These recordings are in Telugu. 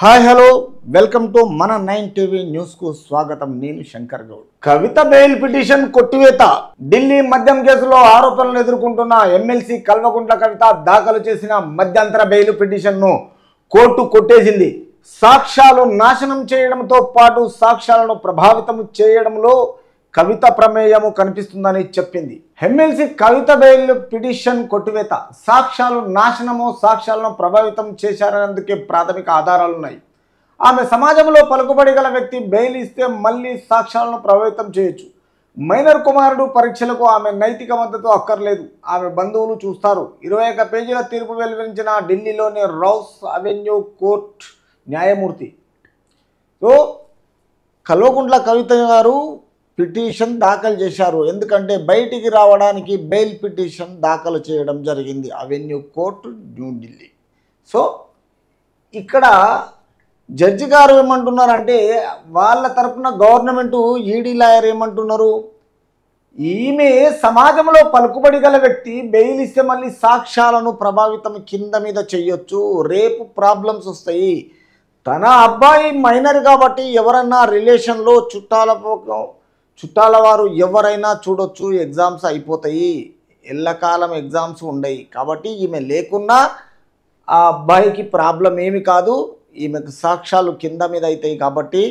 హాయ్ హలో వెల్కమ్ టు మన 9 టీవీ న్యూస్ కు స్వాగతం. నేను శంకర్ గౌడ్. కవిత బెయిల్ పిటిషన్ కొట్టివేత. ఢిల్లీ మద్యం కేసులో ఆరోపణలు ఎదుర్కొంటున్న ఎమ్మెల్సీ కల్వకుంట్ల కవిత దాఖలు చేసిన మధ్యంతర బెయిల్ పిటిషన్ ను కోర్టు కొట్టేసింది. సాక్ష్యాలు నాశనం చేయడంతో పాటు సాక్ష్యాలను ప్రభావితం చేయడంలో కవిత ప్రమేయము కనిపిస్తుందని చెప్పింది. ఎమ్మెల్సీ కవిత బెయిల్ పిటిషన్ కొట్టివేత. సాక్ష్యాలు నాశనము, సాక్ష్యాలను ప్రభావితం చేశారనేందుకే ప్రాథమిక ఆధారాలున్నాయి. ఆమె సమాజంలో పలుకుబడి గల వ్యక్తి. బెయిల్ ఇస్తే మళ్ళీ సాక్ష్యాలను ప్రభావితం చేయొచ్చు. మైనర్ కుమారుడు పరీక్షలకు ఆమె నైతిక మద్దతు అక్కర్లేదు. ఆమె బంధువులు చూస్తారు. 21 పేజీల తీర్పు వెలువరించిన ఢిల్లీలోని రౌస్ అవెన్యూ కోర్టు న్యాయమూర్తి. సో కల్వకుంట్ల కవిత గారు పిటిషన్ దాఖలు చేశారు. ఎందుకంటే బయటికి రావడానికి బెయిల్ పిటిషన్ దాఖలు చేయడం జరిగింది అవెన్యూ కోర్టు న్యూఢిల్లీ. సో ఇక్కడ జడ్జి గారు ఏమంటున్నారంటే, వాళ్ళ తరపున గవర్నమెంట్ ఈడీ లాయర్ ఏమంటున్నారు, ఈమె సమాజంలో పలుకుబడి గల వ్యక్తి. బెయిల్ ఇస్తే మళ్ళీ సాక్ష్యాలను ప్రభావితం కింద మీద చేయొచ్చు, రేపు ప్రాబ్లమ్స్ వస్తాయి. తన అబ్బాయి మైనర్ కాబట్టి ఎవరన్నా రిలేషన్లో చుట్టాల వారు ఎవరైనా చూడొచ్చు. ఎగ్జామ్స్ అయిపోతాయి, ఎల్లకాలం ఎగ్జామ్స్ ఉండయి. కాబట్టి ఈమె లేకున్నా ఆ అబ్బాయికి ప్రాబ్లం ఏమి కాదు. ఈమెకు సాక్ష్యాలు కింద మీద అవుతాయి కాబట్టి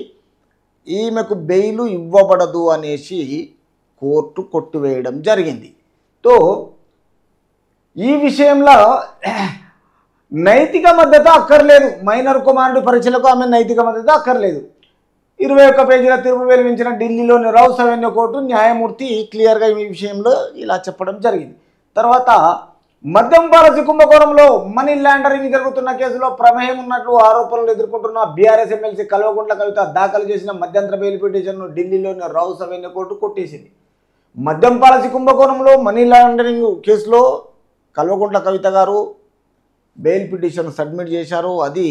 ఈమెకు బెయిలు ఇవ్వబడదు అనేసి కోర్టు కొట్టివేయడం జరిగింది. తో ఈ విషయంలో నైతిక మద్దతు అక్కర్లేదు. మైనర్ కుమారుడి పరీక్షలకు ఆమె నైతిక మద్దతు అక్కర్లేదు. 21 పేజీల తీర్పు వెలువరించిన ఢిల్లీలోని రౌస్ అవెన్యూ కోర్టు న్యాయమూర్తి క్లియర్గా ఈ విషయంలో ఇలా చెప్పడం జరిగింది. తర్వాత మద్యం పాలసీ కుంభకోణంలో మనీ లాండరింగ్ జరుగుతున్న కేసులో ప్రమేయం ఉన్నట్లు ఆరోపణలు ఎదుర్కొంటున్న బీఆర్ఎస్ ఎమ్మెల్సీ కల్వకుంట్ల కవిత దాఖలు చేసిన మధ్యంతర బెయిల్ పిటిషన్ను ఢిల్లీలోని రౌస్ అవెన్యూ కోర్టు కొట్టేసింది. మద్యం పాలసీ కుంభకోణంలో మనీ లాండరింగ్ కేసులో కల్వకుంట్ల కవిత గారు బెయిల్ పిటిషన్ సబ్మిట్ చేశారు. అది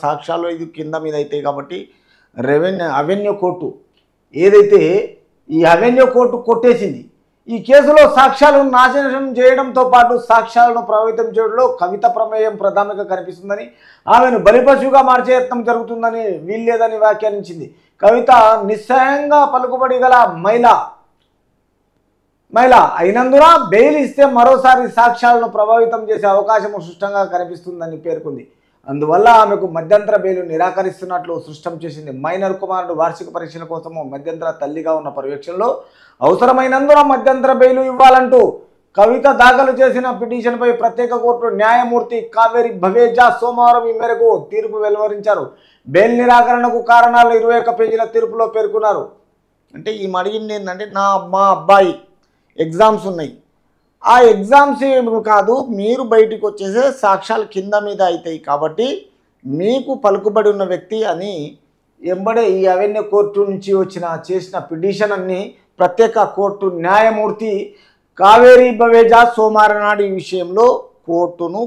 సాక్ష్యాలు ఇది కింద మీద అవుతాయి కాబట్టి అవెన్యూ కోర్టు ఏదైతే ఈ అవెన్యూ కోర్టు కొట్టేసింది. ఈ కేసులో సాక్ష్యాలను నాశనం చేయడంతో పాటు సాక్ష్యాలను ప్రభావితం చేయడంలో కవిత ప్రమేయం ప్రధానంగా కనిపిస్తుందని, ఆమెను బలిపశువుగా మార్చే యత్నం జరుగుతుందని వీల్లేదని వ్యాఖ్యానించింది. కవిత నిస్సహాయంగా పలుకుబడి గల మహిళ అయినందున బెయిల్ ఇస్తే మరోసారి సాక్ష్యాలను ప్రభావితం చేసే అవకాశం స్పష్టంగా కనిపిస్తుందని పేర్కొంది. అందువల్ల ఆమెకు మధ్యంతర బెయిల్ నిరాకరిస్తున్నట్లు స్పష్టం చేసింది. మైనర్ కుమారుడు వార్షిక పరీక్షల కోసము మధ్యంతర తల్లిగా ఉన్న పర్యవేక్షణలో అవసరమైనందున మధ్యంతర బెయిల్ ఇవ్వాలంటూ కవిత దాఖలు చేసిన పిటిషన్పై ప్రత్యేక కోర్టు న్యాయమూర్తి కావేరి భవేజా సోమవారం ఈ మేరకు తీర్పు వెలువరించారు. బెయిల్ నిరాకరణకు కారణాలు 21 పేజీల తీర్పులో పేర్కొన్నారు. అంటే ఈమె అడిగింది ఏంటంటే, మా అబ్బాయి ఎగ్జామ్స్ ఉన్నాయి, ఆ ఎగ్జామ్స్ ఏమి కాదు, మీరు బయటికి వచ్చేసే సాక్ష్యాలు కింద మీద అవుతాయి కాబట్టి మీకు పలుకుబడి ఉన్న వ్యక్తి అని ఎంబడే ఈ అవెన్యూ కోర్టు నుంచి చేసిన పిటిషన్ అన్ని ప్రత్యేక కోర్టు న్యాయమూర్తి కావేరి భవేజా సోమవారం నాడు ఈ విషయంలో కోర్టును